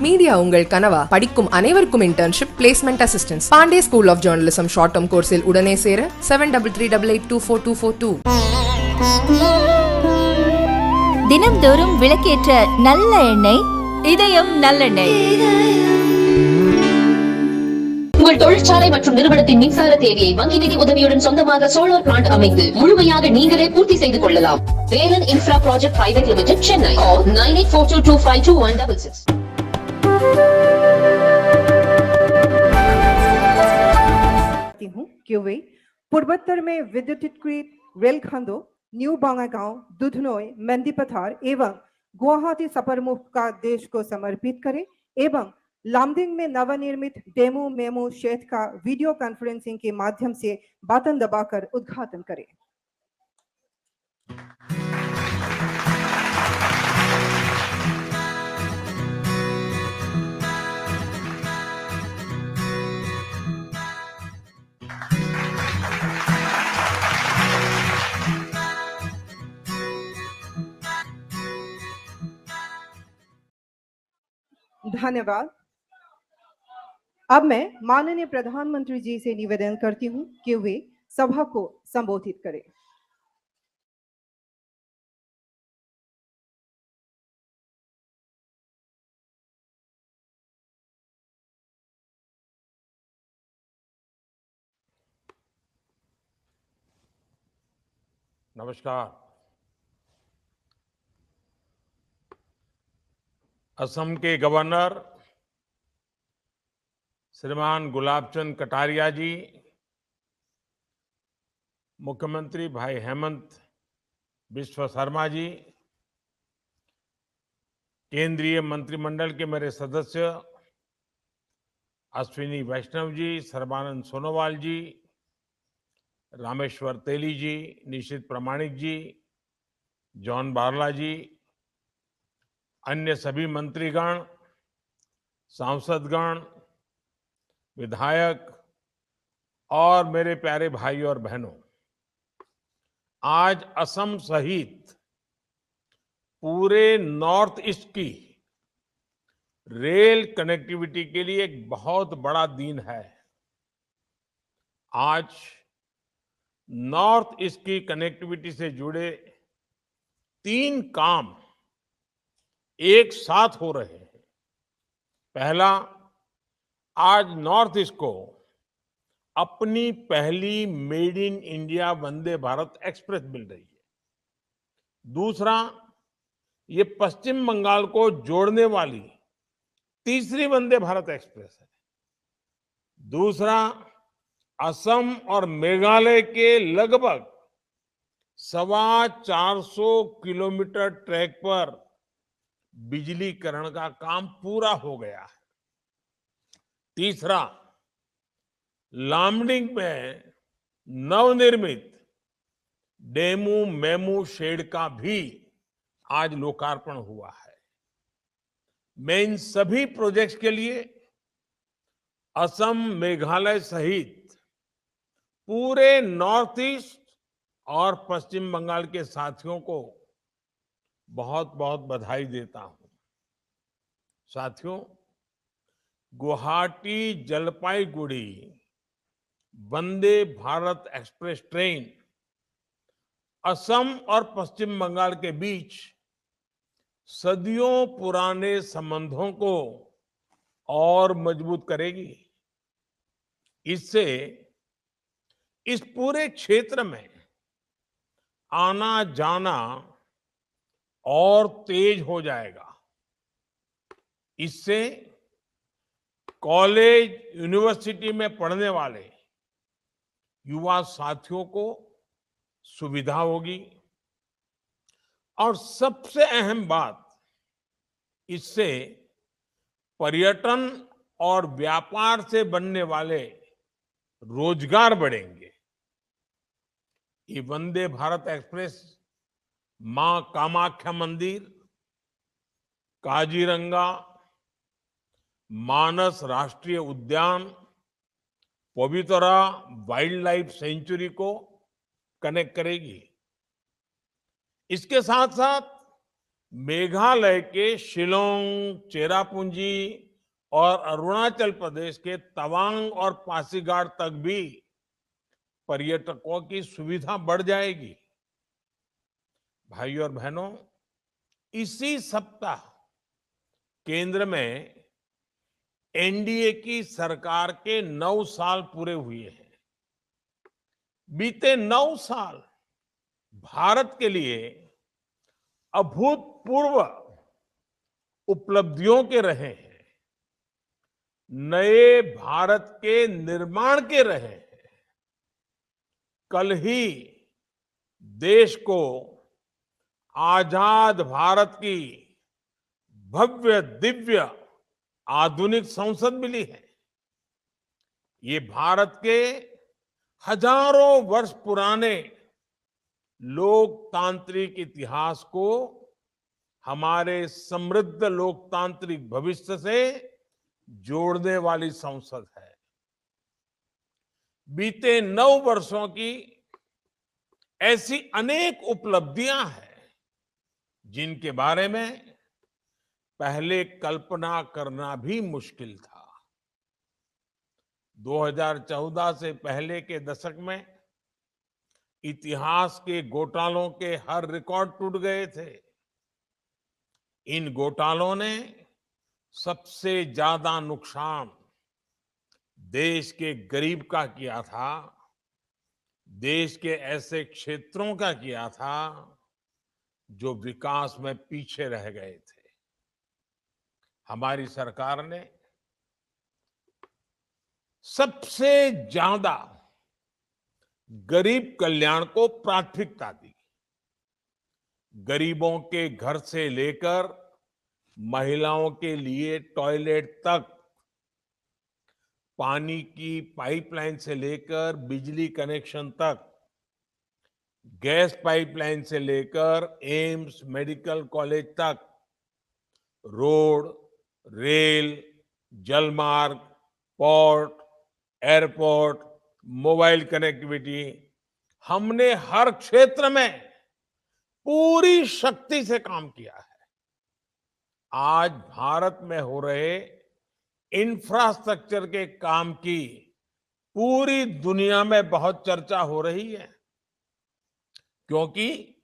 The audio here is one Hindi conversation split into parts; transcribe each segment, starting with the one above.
மீடியா உங்கள் கனவா? படிக்கும் அனைவருக்கும் internship, placement assistance. Pandey school of journalism short term கோர்ஸில் உடனே சேர 7338824242. தினம்தோறும் விளக்கேற்ற நல்ல எண்ணெய் இதயம் நல்லெண்ணெய். உங்கள் தொழிற்சாலை மற்றும் நிறுவனத்தின் மின்சார தேவையை வங்கி நிதி உதவியுடன் சொந்தமாக சோலார் பிளான்ட் அமைத்து முழுமையாக நீங்களே பூர்த்தி செய்து கொள்ளலாம். Velan infra project private limited, Chennai. 9842252166. क्यूवे पूर्वोत्तर में विद्युतीकृत रेलखंडों न्यू बांगागांव, दुधनोई, मेंदी पथार एवं गुवाहाटी सपरमुख का देश को समर्पित करें एवं लामडिंग में नवनिर्मित डेमो मेमो शेड का वीडियो कॉन्फ्रेंसिंग के माध्यम से बटन दबाकर उद्घाटन करें। धन्यवाद। अब मैं माननीय प्रधानमंत्री जी से निवेदन करती हूं कि वे सभा को संबोधित करें। नमस्कार। असम के गवर्नर श्रीमान गुलाबचंद कटारिया जी, मुख्यमंत्री भाई हेमंत बिस्वा शर्मा जी, केंद्रीय मंत्रिमंडल के मेरे सदस्य अश्विनी वैष्णव जी, सर्बानंद सोनोवाल जी, रामेश्वर तेली जी, निशित प्रामाणिक जी, जॉन बारला जी, अन्य सभी मंत्रीगण, सांसदगण, विधायक और मेरे प्यारे भाई और बहनों, आज असम सहित पूरे नॉर्थ ईस्ट की रेल कनेक्टिविटी के लिए एक बहुत बड़ा दिन है। आज नॉर्थ ईस्ट की कनेक्टिविटी से जुड़े 3 काम एक साथ हो रहे हैं। पहला, आज नॉर्थ ईस्ट को अपनी पहली made in India Vande Bharat express मिल रही है। दूसरा, ये पश्चिम बंगाल को जोड़ने वाली तीसरी वंदे भारत एक्सप्रेस है। दूसरा, असम और मेघालय के लगभग 450 किलोमीटर ट्रैक पर बिजलीकरण का काम पूरा हो गया है। तीसरा, लामडिंग में नवनिर्मित डेमू मेमू शेड का भी आज लोकार्पण हुआ है। मैं इन सभी प्रोजेक्ट्स के लिए असम, मेघालय सहित पूरे नॉर्थ ईस्ट और पश्चिम बंगाल के साथियों को बहुत बहुत बधाई देता हूं। साथियों, गुवाहाटी जलपाईगुड़ी वंदे भारत एक्सप्रेस ट्रेन असम और पश्चिम बंगाल के बीच सदियों पुराने संबंधों को और मजबूत करेगी। इससे इस पूरे क्षेत्र में आना जाना और तेज हो जाएगा। इससे कॉलेज, यूनिवर्सिटी में पढ़ने वाले युवा साथियों को सुविधा होगी और सबसे अहम बात, इससे पर्यटन और व्यापार से बनने वाले रोजगार बढ़ेंगे। ये वंदे भारत एक्सप्रेस मां कामाख्या मंदिर, काजीरंगा, मानस राष्ट्रीय उद्यान, पवितरा वाइल्ड लाइफ सेंचुरी को कनेक्ट करेगी। इसके साथ साथ मेघालय के शिलोंग, चेरापूंजी और अरुणाचल प्रदेश के तवांग और पासीघाट तक भी पर्यटकों की सुविधा बढ़ जाएगी। भाइयों और बहनों, इसी सप्ताह केंद्र में एनडीए की सरकार के 9 साल पूरे हुए हैं। बीते 9 साल भारत के लिए अभूतपूर्व उपलब्धियों के रहे हैं, नए भारत के निर्माण के रहे हैं। कल ही देश को आजाद भारत की भव्य दिव्य आधुनिक संसद मिली है। ये भारत के हजारों वर्ष पुराने लोकतांत्रिक इतिहास को हमारे समृद्ध लोकतांत्रिक भविष्य से जोड़ने वाली संसद है। बीते 9 वर्षों की ऐसी अनेक उपलब्धियां हैं जिनके बारे में पहले कल्पना करना भी मुश्किल था। 2014 से पहले के दशक में इतिहास के घोटालों के हर रिकॉर्ड टूट गए थे। इन घोटालों ने सबसे ज्यादा नुकसान देश के गरीब का किया था, देश के ऐसे क्षेत्रों का किया था जो विकास में पीछे रह गए थे। हमारी सरकार ने सबसे ज्यादा गरीब कल्याण को प्राथमिकता दी। गरीबों के घर से लेकर महिलाओं के लिए टॉयलेट तक, पानी की पाइपलाइन से लेकर बिजली कनेक्शन तक, गैस पाइपलाइन से लेकर एम्स मेडिकल कॉलेज तक, रोड, रेल, जलमार्ग, पोर्ट, एयरपोर्ट, मोबाइल कनेक्टिविटी, हमने हर क्षेत्र में पूरी शक्ति से काम किया है। आज भारत में हो रहे इंफ्रास्ट्रक्चर के काम की पूरी दुनिया में बहुत चर्चा हो रही है, क्योंकि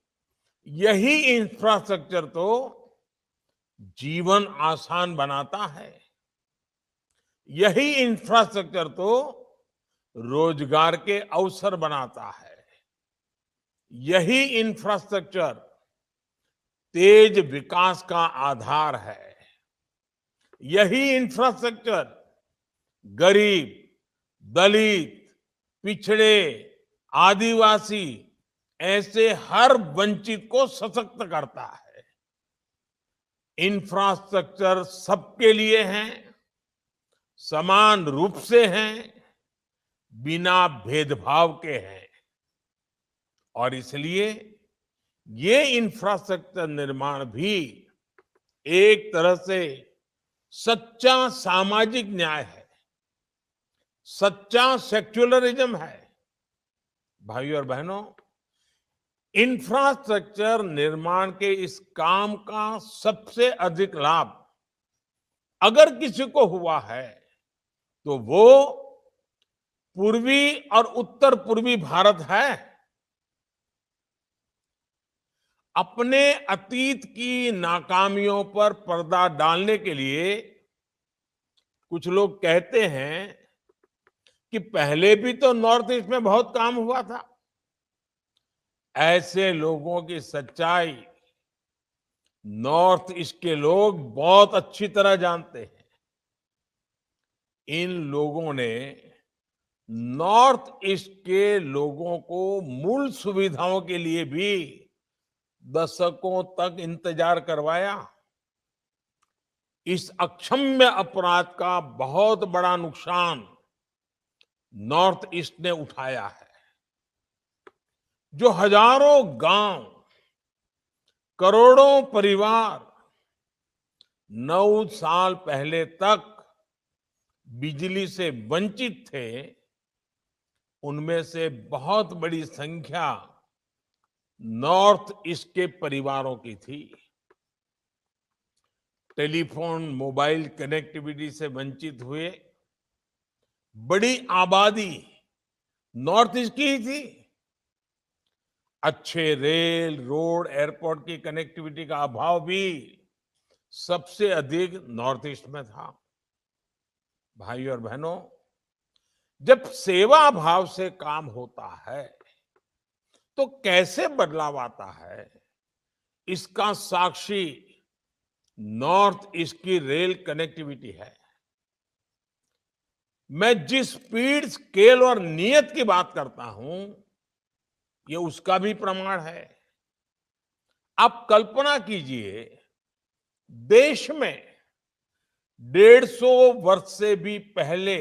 यही इंफ्रास्ट्रक्चर तो जीवन आसान बनाता है। यही इंफ्रास्ट्रक्चर तो रोजगार के अवसर बनाता है। यही इंफ्रास्ट्रक्चर तेज विकास का आधार है। यही इंफ्रास्ट्रक्चर गरीब, दलित, पिछड़े, आदिवासी ऐसे हर वंचित को सशक्त करता है। इंफ्रास्ट्रक्चर सबके लिए है, समान रूप से हैं, बिना भेदभाव के हैं। और इसलिए ये इंफ्रास्ट्रक्चर निर्माण भी एक तरह से सच्चा सामाजिक न्याय है, सच्चा सेक्युलरिज्म है। भाइयों और बहनों, इंफ्रास्ट्रक्चर निर्माण के इस काम का सबसे अधिक लाभ अगर किसी को हुआ है तो वो पूर्वी और उत्तर पूर्वी भारत है। अपने अतीत की नाकामियों पर पर्दा डालने के लिए कुछ लोग कहते हैं कि पहले भी तो नॉर्थ ईस्ट में बहुत काम हुआ था। ऐसे लोगों की सच्चाई नॉर्थ ईस्ट के लोग बहुत अच्छी तरह जानते हैं। इन लोगों ने नॉर्थ ईस्ट के लोगों को मूल सुविधाओं के लिए भी दशकों तक इंतजार करवाया। इस अक्षम्य अपराध का बहुत बड़ा नुकसान नॉर्थ ईस्ट ने उठाया है। जो हजारों गांव, करोड़ों परिवार 9 साल पहले तक बिजली से वंचित थे, उनमें से बहुत बड़ी संख्या नॉर्थ ईस्ट के परिवारों की थी। टेलीफोन मोबाइल कनेक्टिविटी से वंचित हुए बड़ी आबादी नॉर्थ ईस्ट की ही थी। अच्छे रेल, रोड, एयरपोर्ट की कनेक्टिविटी का अभाव भी सबसे अधिक नॉर्थ ईस्ट में था। भाइयों और बहनों, जब सेवा भाव से काम होता है तो कैसे बदलाव आता है, इसका साक्षी नॉर्थ ईस्ट की रेल कनेक्टिविटी है। मैं जिस स्पीड, स्केल और नियत की बात करता हूं, ये उसका भी प्रमाण है। आप कल्पना कीजिए, देश में 150 वर्ष से भी पहले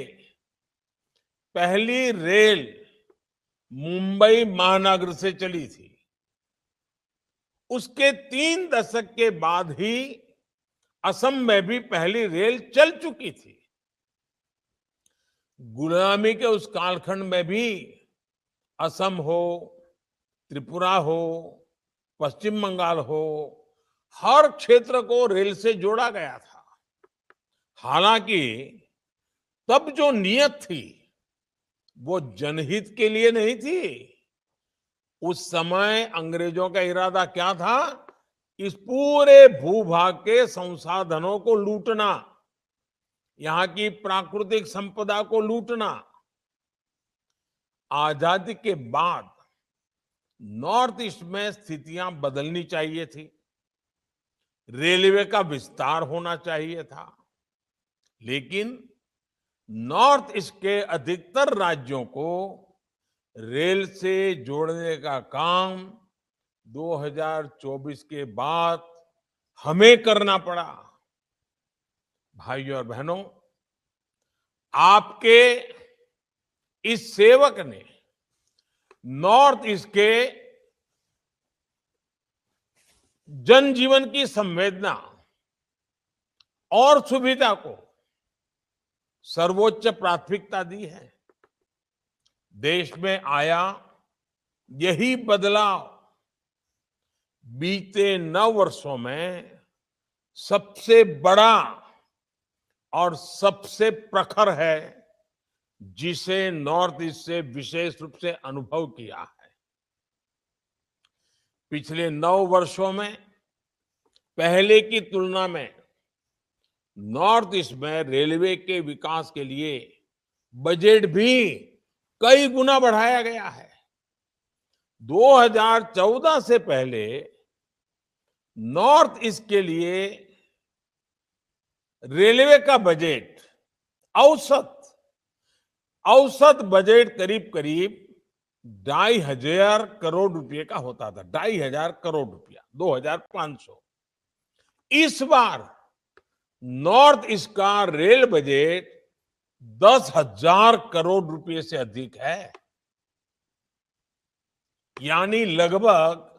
पहली रेल मुंबई महानगर से चली थी। उसके 3 दशक के बाद ही असम में भी पहली रेल चल चुकी थी। गुलामी के उस कालखंड में भी असम हो, त्रिपुरा हो, पश्चिम बंगाल हो, हर क्षेत्र को रेल से जोड़ा गया था। हालांकि तब जो नियत थी वो जनहित के लिए नहीं थी। उस समय अंग्रेजों का इरादा क्या था? इस पूरे भूभाग के संसाधनों को लूटना, यहां की प्राकृतिक संपदा को लूटना। आजादी के बाद नॉर्थ ईस्ट में स्थितियां बदलनी चाहिए थी। रेलवे का विस्तार होना चाहिए था, लेकिन नॉर्थ ईस्ट के अधिकतर राज्यों को रेल से जोड़ने का काम 2024 के बाद हमें करना पड़ा। भाइयों और बहनों, आपके इस सेवक ने नॉर्थ ईस्ट के जनजीवन की संवेदना और सुविधा को सर्वोच्च प्राथमिकता दी है। देश में आया यही बदलाव बीते 9 वर्षों में सबसे बड़ा और सबसे प्रखर है, जिसे नॉर्थ ईस्ट से विशेष रूप से अनुभव किया है। पिछले 9 वर्षों में पहले की तुलना में नॉर्थ ईस्ट में रेलवे के विकास के लिए बजट भी कई गुना बढ़ाया गया है। 2014 से पहले नॉर्थ ईस्ट के लिए रेलवे का बजट औसत बजट करीब 2,500 करोड़ रुपए का होता था। 2,500 करोड़ रुपया, 2,500। इस बार नॉर्थ ईस्ट का रेल बजट 10,000 करोड़ रुपए से अधिक है, यानी लगभग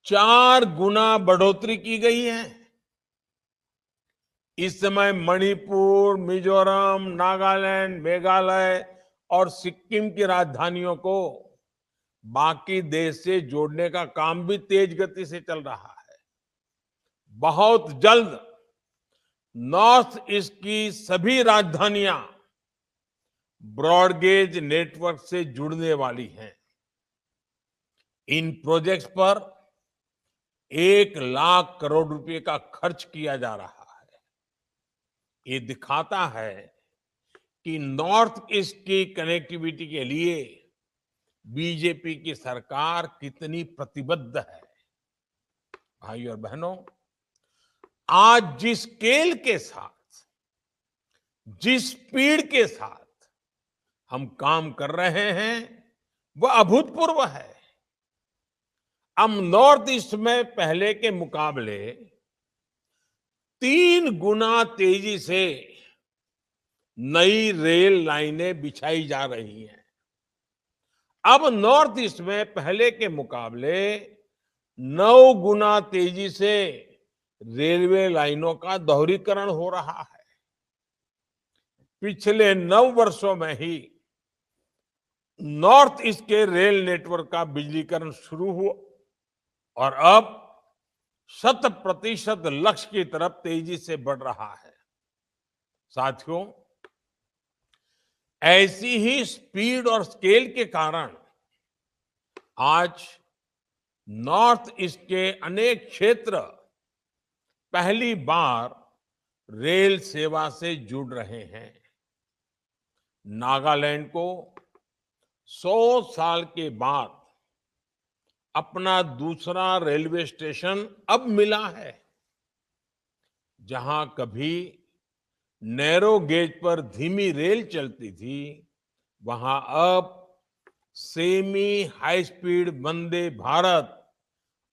4 गुना बढ़ोतरी की गई है। इस समय मणिपुर, मिजोरम, नागालैंड, मेघालय और सिक्किम की राजधानियों को बाकी देश से जोड़ने का काम भी तेज गति से चल रहा है। बहुत जल्द नॉर्थ ईस्ट की सभी राजधानियां ब्रॉडगेज नेटवर्क से जुड़ने वाली हैं। इन प्रोजेक्ट्स पर 1 लाख करोड़ रुपए का खर्च किया जा रहा है। ये दिखाता है कि नॉर्थ ईस्ट की कनेक्टिविटी के लिए बीजेपी की सरकार कितनी प्रतिबद्ध है। भाइयों और बहनों, आज जिस स्केल के साथ, जिस स्पीड के साथ हम काम कर रहे हैं, वह अभूतपूर्व है। हम नॉर्थ ईस्ट में पहले के मुकाबले 3 गुना तेजी से नई रेल लाइनें बिछाई जा रही हैं। अब नॉर्थ ईस्ट में पहले के मुकाबले 9 गुना तेजी से रेलवे लाइनों का दोहरीकरण हो रहा है। पिछले 9 वर्षों में ही नॉर्थ ईस्ट के रेल नेटवर्क का बिजलीकरण शुरू हुआ और अब 100% लक्ष्य की तरफ तेजी से बढ़ रहा है। साथियों, ऐसी ही स्पीड और स्केल के कारण आज नॉर्थ ईस्ट के अनेक क्षेत्र पहली बार रेल सेवा से जुड़ रहे हैं। नागालैंड को 100 साल के बाद अपना दूसरा रेलवे स्टेशन अब मिला है। जहां कभी नैरो गेज पर धीमी रेल चलती थी, वहां अब semi high speed Vande Bharat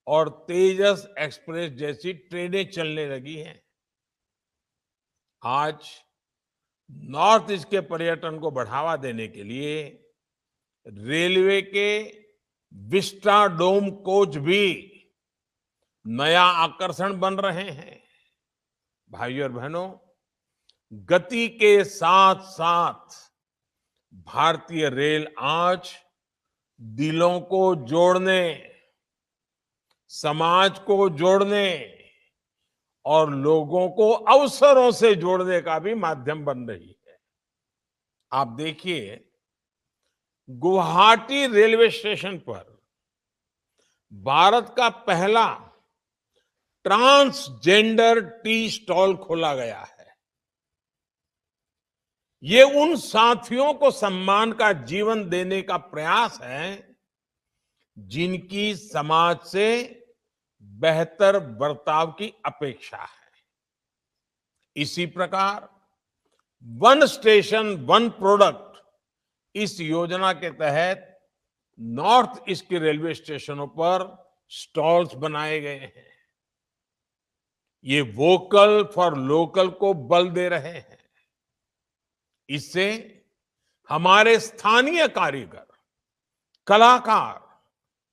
और तेजस एक्सप्रेस जैसी ट्रेनें चलने लगी हैं। आज नॉर्थ ईस्ट के पर्यटन को बढ़ावा देने के लिए रेलवे के विस्टाडोम कोच भी नया आकर्षण बन रहे हैं। भाइयों और बहनों, गति के साथ साथ भारतीय रेल आज दिलों को जोड़ने, समाज को जोड़ने और लोगों को अवसरों से जोड़ने का भी माध्यम बन रही है। आप देखिए, गुवाहाटी रेलवे स्टेशन पर भारत का पहला ट्रांसजेंडर टी स्टॉल खोला गया है। ये उन साथियों को सम्मान का जीवन देने का प्रयास है जिनकी समाज से बेहतर बर्ताव की अपेक्षा है। इसी प्रकार वन स्टेशन वन प्रोडक्ट इस योजना के तहत नॉर्थ ईस्ट के रेलवे स्टेशनों पर स्टॉल्स बनाए गए हैं। ये वोकल फॉर लोकल को बल दे रहे हैं। इससे हमारे स्थानीय कारीगर, कलाकार,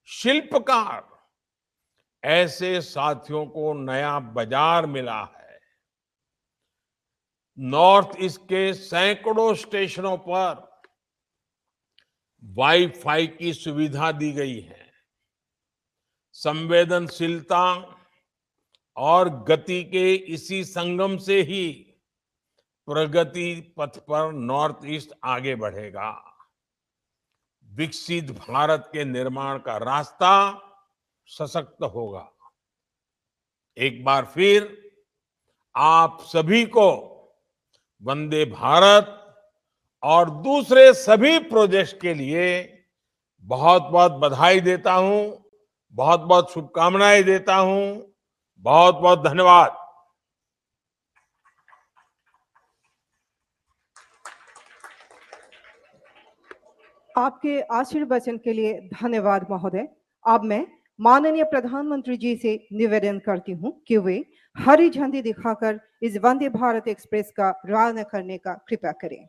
शिल्पकार, ऐसे साथियों को नया बाजार मिला है। नॉर्थ ईस्ट के सैकड़ों स्टेशनों पर वाईफाई की सुविधा दी गई है। संवेदनशीलता और गति के इसी संगम से ही प्रगति पथ पर नॉर्थ ईस्ट आगे बढ़ेगा। विकसित भारत के निर्माण का रास्ता सशक्त होगा। एक बार फिर आप सभी को वंदे भारत और दूसरे सभी प्रोजेक्ट्स के लिए बहुत बहुत बधाई देता हूं, बहुत बहुत शुभकामनाएं देता हूं। बहुत बहुत धन्यवाद। आपके आशीर्वचन के लिए धन्यवाद महोदय। अब मैं माननीय प्रधानमंत्री जी से निवेदन करती हूं कि वे हरी झंडी दिखाकर इस वंदे भारत एक्सप्रेस का रवाना करने का कृपया करें।